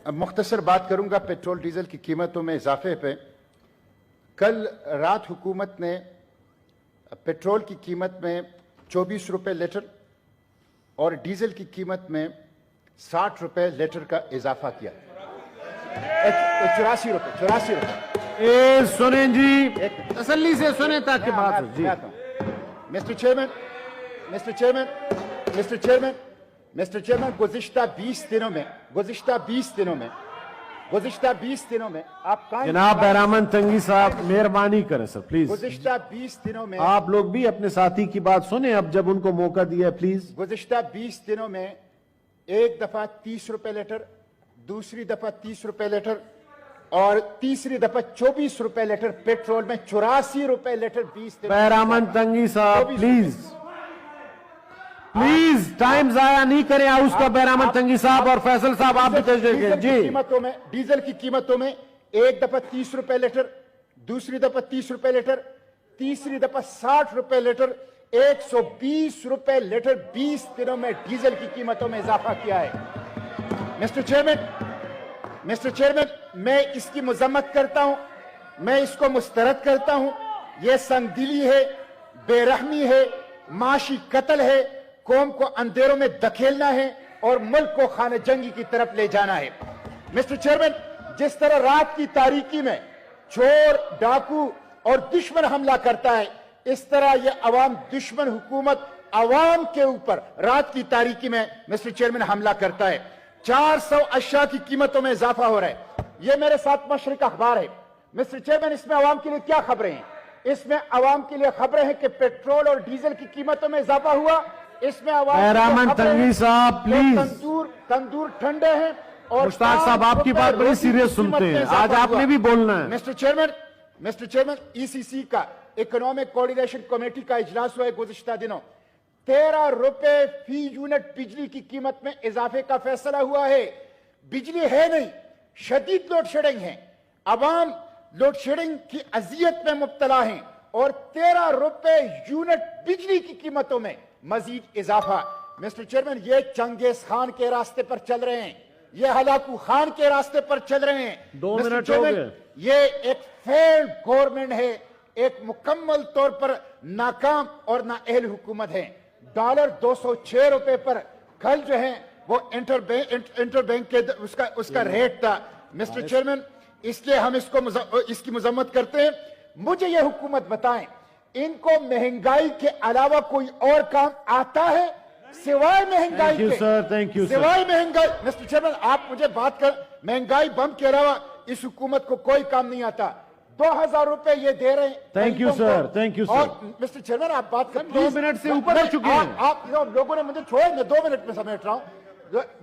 अब मुख्तसर बात करूंगा पेट्रोल डीजल की कीमतों में इजाफे पे। कल रात हुकूमत ने पेट्रोल की कीमत में 24 रुपए लीटर और डीजल की कीमत में 60 रुपए लीटर का इजाफा किया। 84 रुपए। ए सुने जी, तसल्ली से सुने ताकि बात हो जी। मिस्टर चेयरमैन, गुज़िश्ता 20 दिनों में आप जनाब बहरामन तंगी साहब मेहरबानी करें सर प्लीज। गुज़िश्ता 20 दिनों में आप लोग भी अपने साथी की बात सुने अब जब उनको मौका दिया प्लीज। गुज़िश्ता 20 दिनों में एक दफा 30 रुपए लीटर, दूसरी दफा 30 रुपए लीटर और तीसरी दफा 24 रुपए लीटर पेट्रोल में 84 रुपए लीटर 20 दिन। बहरामन तंगी साहब प्लीज टाइम जाया नहीं करें हाउस का। बहरामन तंगी साहब और फैसल साहब आप भी तशरीफ जी। कीमतों में डीजल की कीमतों में एक दफा 30 रुपए लीटर, दूसरी दफा 30 रुपए लीटर, तीसरी दफा 60 रुपए लीटर, 120 रुपए लीटर 20 दिनों में डीजल की कीमतों में इजाफा किया है। मिस्टर चेयरमैन, मैं इसकी मजम्मत करता हूं, मैं इसको मुस्तरद करता हूं। यह संगदिली है, बेरहमी है, माशी कत्ल है, कौम को अंधेरों में धकेलना है और मुल्क को खाने जंगी की तरफ ले जाना है। मिस्टर चेयरमैन, जिस तरह रात की तारीकी में चोर, डाकू और दुश्मन हमला करता है, इस तरह यह अवाम दुश्मन हुकूमत अवाम के ऊपर रात की तारीकी में मिस्टर चेयरमैन हमला करता है। 400 अशिया की कीमतों में इजाफा हो रहा है। यह मेरे साथ मशरिक अखबार है। मिस्टर चेयरमैन, इसमें अवाम के लिए क्या खबरें हैं? इसमें अवाम के लिए खबरें हैं कि पेट्रोल और डीजल की कीमतों में इजाफा हुआ। इसमें बहरामन तंगी साहब प्लीज। तंदूर ठंडे हैं और मुश्ताक साहब आपकी बात बड़ी सीरियस सुनते हैं, आज आपने भी बोलना है। मिस्टर चेयरमैन, ईसीसी का इकोनॉमिक कोऑर्डिनेशन कमेटी का इजलास हुआ है गुज़िश्ता दिनों। 13 रुपए फी यूनिट बिजली की कीमत में इजाफे का फैसला हुआ है। बिजली है नहीं, शदीद लोड शेडिंग है, अवाम लोड शेडिंग की अजियत में मुब्तला है और 13 रुपए यूनिट बिजली की कीमतों में मजीद इजाफा। मिस्टर चेयरमैन, ये चंगेज खान के रास्ते पर चल रहे हैं, ये हलाकू खान के रास्ते पर चल रहे हैं। 2 मिनट हो गए। ये एक फेल्ड गवर्नमेंट है, एक मुकम्मल तौर पर नाकाम और नाअहल हुकूमत है। डॉलर 206 रुपए पर कल जो है वो इंटर बैंक के उसका रेट था। मिस्टर चेयरमैन, इसलिए हम इसकी मजम्मत करते हैं। मुझे यह हुकूमत बताएं, इनको महंगाई के अलावा कोई और काम आता है सिवाय महंगाई के? थैंक यू सिवाय महंगाई। मिस्टर चेयरमैन, आप मुझे बात कर, महंगाई बम के अलावा इस हुकूमत को कोई काम नहीं आता। 2000 रुपए ये दे रहे हैं। Thank you sir. और मिस्टर चेयरमैन, आप बात कर, 2 मिनट से ऊपर हो चुके हैं आप लोगों ने मुझे छोड़े, मैं 2 मिनट में समेट रहा हूं।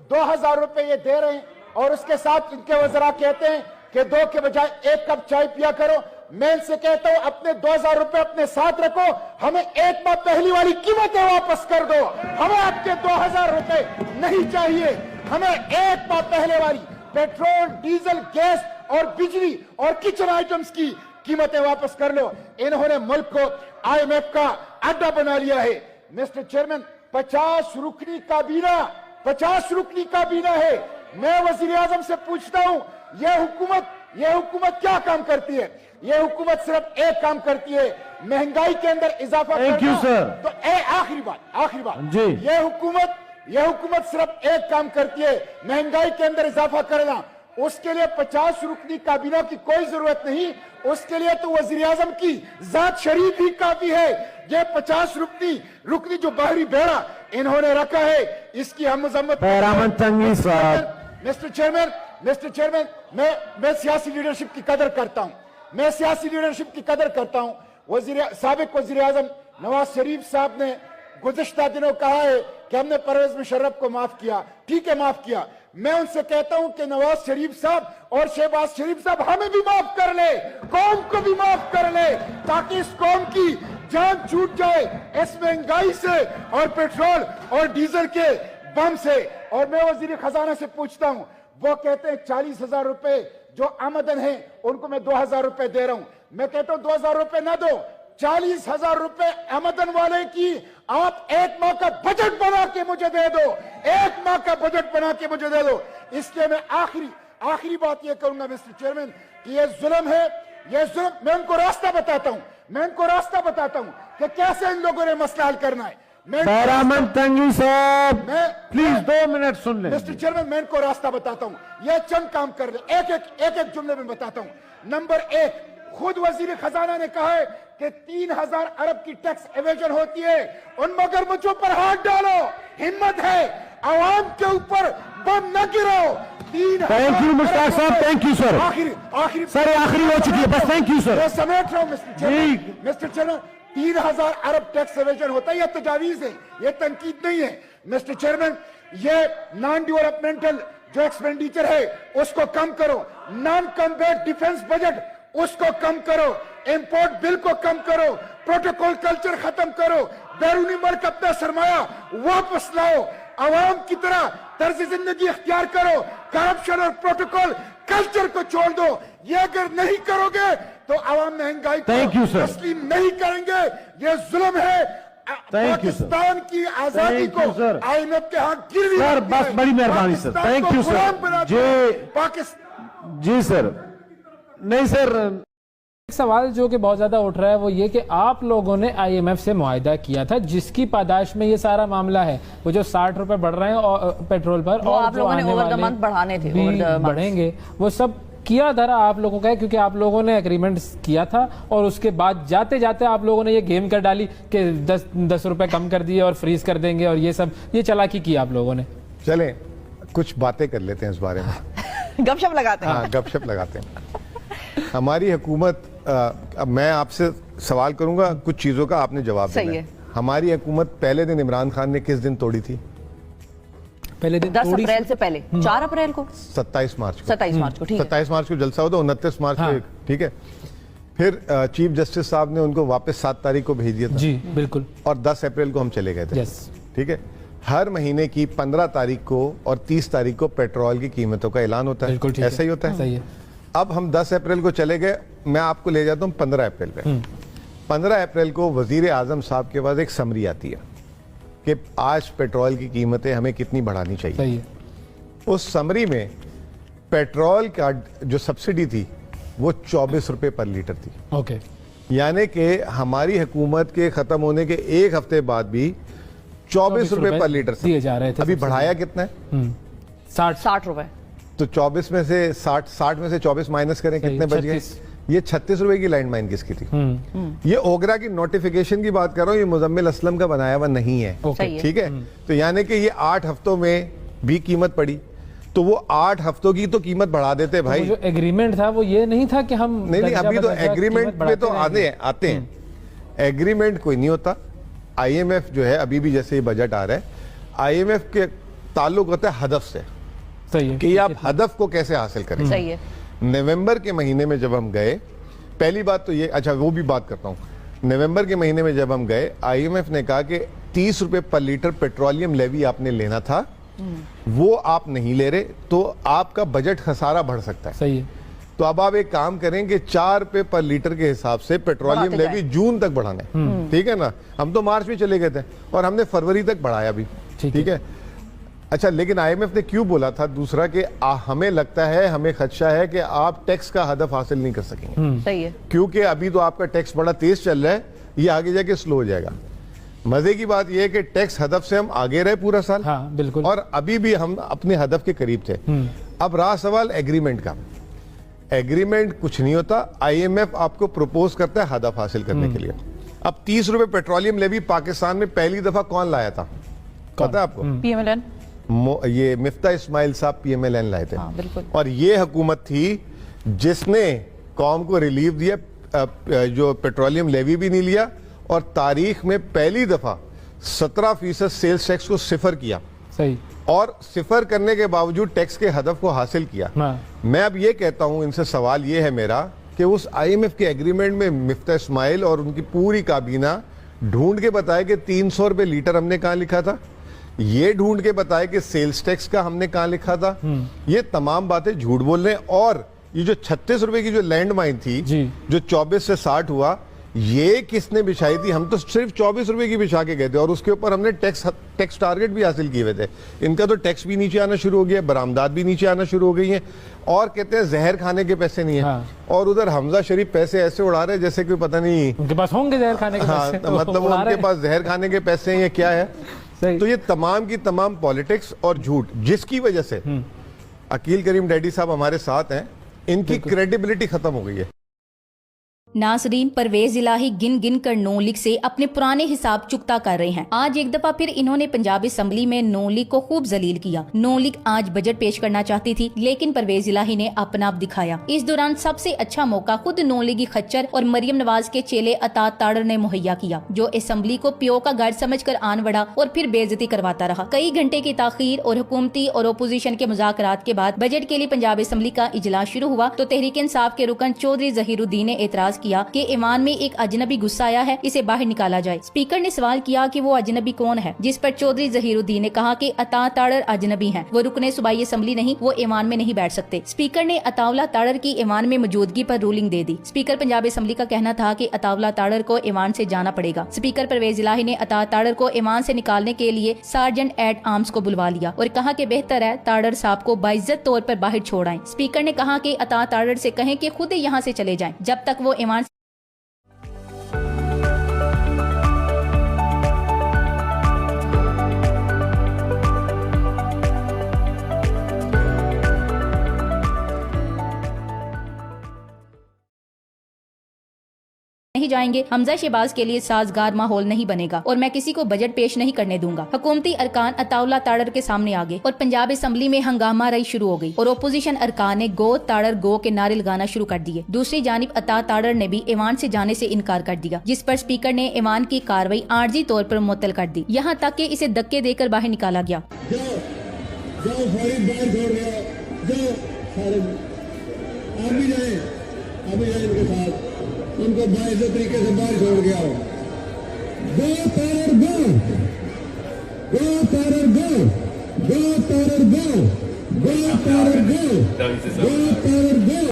2000 रुपए ये दे रहे हैं और उसके साथ इनके वज़रा कहते हैं कि 2 के बजाय 1 कप चाय पिया करो। मैं इनसे कहता हूं, अपने 2000 रुपए अपने साथ रखो, हमें 1 माह पहली वाली कीमतें वापस कर दो। हमें आपके 2000 रुपए नहीं चाहिए, हमें 1 माह पहले वाली पेट्रोल, डीजल, गैस और बिजली और किचन आइटम्स की कीमतें वापस कर लो। इन्होंने मुल्क को IMF का अड्डा बना लिया है। मिस्टर चेयरमैन, 50 रुकनी काबीना है। मैं वजीर आजम से पूछता हूं, यह हुकूमत क्या काम करती है? यह हुकूमत सिर्फ एक काम करती है, महंगाई के अंदर इजाफा करना। Thank you sir. तो आखिरी बात जी, यह हुकूमत सिर्फ एक काम करती है, महंगाई के अंदर इजाफा करना। उसके लिए 50 रुकनी काबीना की कोई जरूरत नहीं, उसके लिए तो वजीर आजम की जात शरीफ ही काफी है। ये 50 रुकनी जो बाहरी बेड़ा इन्होंने रखा है, इसकी हम मजम्मत। बहरामन तंगी साहब। मिस्टर चेयरमैन, मैं सियासी लीडरशिप की कदर करता हूं। साबिक वजीर आजम नवाज शरीफ साहब ने गुज़िश्ता दिनों कहा है कि हमने परवेज मुशर्रफ को माफ किया। ठीक है, माफ किया। मैं उनसे कहता हूं कि नवाज शरीफ साहब और शहबाज शरीफ साहब हमें भी माफ कर ले, कौम को भी माफ कर ले, ताकि इस कौम की जान छूट जाए इस महंगाई से और पेट्रोल और डीजल के बम से। और मैं वजीर खजाना से पूछता हूं, वो कहते हैं 40,000 रुपए जो आमदन है उनको मैं 2000 रुपए दे रहा हूं। मैं कहता हूं 2000 रुपए ना दो, 40,000 रुपए आमदन वाले की आप 1 माह का बजट बना के मुझे दे दो, 1 माह का बजट बना के मुझे दे दो। इसलिए मैं आखिरी बात ये करूंगा मिस्टर चेयरमैन कि ये जुल्म है, ये जुल्म, मैं उनको रास्ता बताता हूं कि कैसे इन लोगों ने मसला हल करना है। बैरामन तंगी साहब मैं प्लीज 2 मिनट सुन लें। मिस्टर चेयरमैन, मैं इनको रास्ता बताता हूं, ये चंद काम कर ले, एक जुमले में बताता हूं। नंबर 1, खुद वजीर खजाना ने कहा है कि 3000 अरब की टैक्स एवेजन होती है, उन मगरमच्छों पर हाथ डालो, हिम्मत है, आवाम के ऊपर बम न गिरो। थैंक यू मुश्ताक साहब, थैंक यू सर। आखिरी सर आखिरी हो चुकी है, बस थैंक यू सर। मैं समेट रहा हूं मिस्टर चेयरमैन, 3000 अरब टैक्स एवेजन होता है, यह तजावीज है, यह तनकीद नहीं है। मिस्टर चेयरमैन, ये नॉन डेवलपमेंटल जो एक्सपेंडिचर है उसको कम करो, नॉन कम्बैट डिफेंस बजट उसको कम करो, इंपोर्ट बिल को कम करो, प्रोटोकॉल कल्चर खत्म करो, बैरूनी मुल्क अपना सरमाया वापस लाओ, आवाम की तरह तर्ज जिंदगी इख्तियार करो, करप्शन और प्रोटोकॉल कल्चर को छोड़ दो। ये अगर नहीं करोगे तो आवाम महंगाई को तस्लीम नहीं करेंगे। ये जुल्म है, पाकिस्तान की आजादी को IMF के हाथ गिरवी सर, बस बड़ी मेहरबानी सर, थैंक यू सर। जी सर, नहीं सर, एक सवाल जो कि बहुत ज्यादा उठ रहा है वो ये कि आप लोगों ने IMF से मुआहिदा किया था जिसकी पादाश में ये सारा मामला है, वो जो 60 रुपए बढ़ रहे हैं और पेट्रोल पर, और आप लोगों ने ओवर द मंथ बढ़ाने थे, बढ़ेंगे, वो सब किया धरा आप लोगों का है, क्योंकि आप लोगों ने एग्रीमेंट किया था और उसके बाद जाते जाते आप लोगों ने ये गेम कर डाली कि 10 रुपए कम कर दिए और फ्रीज कर देंगे, और ये सब ये चालाकी की आप लोगों ने। चलें कुछ बातें कर लेते हैं इस बारे में। गपशप लगाते हैं। हाँ, गपशप लगाते हैं। हमारी हुकूमत, अब मैं आपसे सवाल करूंगा, कुछ चीजों का आपने जवाब देना है। हमारी हुकूमत पहले दिन इमरान खान ने किस दिन तोड़ी थी? पहले दिन 10 अप्रैल से पहले 4 अप्रैल को, 27 मार्च को, 27 मार्च को, ठीक है। 27 मार्च को जलसा होता, 29 मार्च को, ठीक है। फिर चीफ जस्टिस साहब ने उनको वापस 7 तारीख को भेज दिया था। जी बिल्कुल। और 10 अप्रैल को हम चले गए थे। ठीक है। हर महीने की 15 तारीख को और 30 तारीख को पेट्रोल की कीमतों का ऐलान होता है, ऐसा ही होता है। सही है। अब हम 10 अप्रैल को चले गए, मैं आपको ले जाता हूं 15 अप्रैल पे। 15 अप्रैल को वजीर आजम साहब के पास एक समरी आती है कि आज पेट्रोल की कीमतें हमें कितनी बढ़ानी चाहिए। सही है। उस समरी में पेट्रोल का जो सब्सिडी थी वो 24 रुपए पर लीटर थी। ओके। यानी कि हमारी हुकूमत के खत्म होने के एक हफ्ते बाद भी 24 रुपए पर लीटर दिए जा रहे थे। अभी बढ़ाया कितना है? 60 रुपए। तो 24 में से 60 में से 24 माइनस करें, कितने बच गए? ये 36 रुपए की लैंडमाइन किसकी थी? ये ओगरा की नोटिफिकेशन की बात कर रहा हूँ, ये मुजम्मिल असलम का बनाया हुआ नहीं है। ठीक है। तो यानी कि ये 8 हफ्तों में भी कीमत पड़ी, तो वो 8 हफ्तों की तो कीमत बढ़ा देते भाई। जो एग्रीमेंट था वो ये नहीं था कि हम नहीं, अभी तो एग्रीमेंट पे तो आते हैं। एग्रीमेंट कोई नहीं होता। IMF जो है, अभी भी जैसे ये बजट आ रहा है, IMF के ताल्लुक होता है हदफ से। सही है। कि आप हदफ को कैसे हासिल करें। सही है। नवंबर के महीने में जब हम गए, पहली बात तो ये, अच्छा वो भी बात करता हूँ, नवंबर के महीने में जब हम गए, IMF ने कहा कि 30 रुपए पर लीटर पेट्रोलियम लेवी आपने लेना था, वो आप नहीं ले रहे, तो आपका बजट खसारा बढ़ सकता है। सही है। तो अब आप एक काम करेंगे, 4 रुपए पर लीटर के हिसाब से पेट्रोलियम लेवी जून तक बढ़ाना है। ठीक है ना? हम तो मार्च में चले गए थे और हमने फरवरी तक बढ़ाया भी। ठीक है। अच्छा, लेकिन IMF ने क्यों बोला था दूसरा कि हमें लगता है, हमें खदशा है कि आप टैक्स का हदफ हासिल नहीं कर सकेंगे। सही है। क्योंकि अभी तो आपका टैक्स बड़ा तेज चल रहा है, ये आगे जाके स्लो हो जाएगा। मजे की बात यह है कि टैक्स हदफ से हम आगे रहे पूरा साल। हाँ, बिल्कुल। और अभी भी हम अपने हदफ के करीब थे। अब रहा सवाल एग्रीमेंट का। एग्रीमेंट कुछ नहीं होता, IMF आपको प्रपोज करता है हदफ हासिल करने के लिए। अब 30 रुपए पेट्रोलियम लेवी पाकिस्तान में पहली दफा कौन लाया था, पता है आपको? PMLN। ये मिफ्ता इस्माइल साहब PMLN लाए थे। हाँ, बिल्कुल। और ये हुकूमत थी जिसने कौम को रिलीफ दिया, जो पेट्रोलियम लेवी भी नहीं लिया, और तारीख में पहली दफा 17% सेल्स टैक्स को सिफर किया। सही। और सिफर करने के बावजूद टैक्स के हदफ को हासिल किया। मैं अब ये कहता हूं, इनसे सवाल ये है मेरा कि उस IMF के एग्रीमेंट में मिफ्ता इस्माइल और उनकी पूरी काबीना ढूंढ के बताए कि 300 रुपए लीटर हमने कहां लिखा था, ये ढूंढ के बताए कि सेल्स टैक्स का हमने कहां लिखा था। ये तमाम बातें झूठ बोल रहे हैं। और ये जो 36 रुपए की जो लैंड माइन थी, जो 24 से 60 हुआ, یہ کس نے بچھائی تھی؟ ہم تو صرف 24 روپے کی بچھا کے گئے تھے اور اس کے اوپر ہم نے ٹیکس ٹارگٹ بھی حاصل کیے ہوئے تھے. ان کا تو ٹیکس بھی نیچے آنا شروع ہو گیا, برآمدات بھی نیچے آنا شروع ہو گئی ہیں, اور کہتے ہیں زہر کھانے کے پیسے نہیں ہیں. اور ادھر حمزہ شریف پیسے ایسے اڑا رہے جیسے کوئی پتہ نہیں ان کے پاس ہوں گے زہر کھانے کے پیسے, مطلب ان کے پاس زہر کھانے کے پیسے ہیں یا کیا ہے. تو یہ تمام کی تمام پالیٹکس اور جھوٹ, جس کی وجہ سے عقیل کریم ڈیڈی صاحب ہمارے ساتھ ہیں, ان کی کریڈیبلٹی ختم ہو گئی ہے. ناظرین, پرویز الہی گن گن کر نون لیگ سے اپنے پرانے حساب چکتا کر رہے ہیں. آج ایک دفعہ پھر انہوں نے پنجاب اسمبلی میں نون لیگ کو خوب ذلیل کیا. نون لیگ آج بجٹ پیش کرنا چاہتی تھی لیکن پرویز الہی نے اپنا آپ دکھایا. اس دوران سب سے اچھا موقع خود نون لیگی خچر اور مریم نواز کے چیلے اطاعت تاڑر نے مہیا کیا, جو اسمبلی کو پیو کا گھر سمجھ کر آن وڑا اور پھر بے عزتی کرواتا رہا. کئی گھنٹے کی تاخیر اور حکومتی اور اپوزیشن کے مذاکرات کے بعد بجٹ کے لیے پنجاب اسمبلی کا اجلاس شروع ہوا تو تحریک انصاف کے رکن چودھری ظہیر الدین نے اعتراض کیا کہ ایوان میں ایک اجنبی غصہ آیا ہے, اسے باہر نکالا جائے. اسپیکر نے سوال کیا کہ وہ اجنبی کون ہے, جس پر چودھری ظہیر الدین نے کہا کہ اطاعت تاڑر اجنبی ہیں, وہ رکن صوبائی اسمبلی نہیں, وہ ایوان میں نہیں بیٹھ سکتے. اسپیکر نے اطاولہ تاڑر کی ایوان میں موجودگی پر رولنگ دے دی. اسپیکر پنجاب اسمبلی کا کہنا تھا کہ اطاولہ تاڑر کو ایوان سے جانا پڑے گا. اسپیکر پرویز الہی نے اطاعت تاڑر کو ایوان سے نکالنے کے لیے سارجنٹ ایٹ آرمز کو بلوا لیا اور کہا کہ بہتر ہے تاڑر صاحب کو باعزت طور پر باہر چھوڑائیں. اسپیکر نے کہا کہ اطاعت تاڑر سے کہیں کہ خود یہاں سے چلے جائیں جب تک وہ ایوان نہیں جائیں گے. حمزہ شہباز کے لیے سازگار ماحول نہیں بنے گا اور میں کسی کو بجٹ پیش نہیں کرنے دوں گا. حکومتی ارکان اطاولہ تاڑر کے سامنے آ گئے اور پنجاب اسمبلی میں ہنگامہ رائی شروع ہو گئی اور اپوزیشن ارکان نے گو تاڑر گو کے نعرے لگانا شروع کر دیے. دوسری جانب اطاعت تاڑر نے بھی ایوان سے جانے سے انکار کر دیا, جس پر اسپیکر نے ایوان کی کارروائی عارضی طور پر معطل کر دی, یہاں تک کہ اسے دھکے دے کر باہر نکالا گیا. ان کو باعزت طریقے سے باہر چھوڑ گیا ہو. گو تارر گو, گو تارر گو, گو تارر گو, گو تارر گو, گو تارر گو.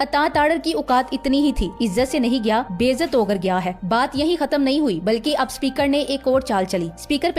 اطاعت تاڑر کی اوقات اتنی ہی تھی, عزت سے نہیں گیا, بے عزت ہو کر گیا ہے. بات یہی ختم نہیں ہوئی بلکہ اب اسپیکر نے ایک اور چال چلی. اسپیکر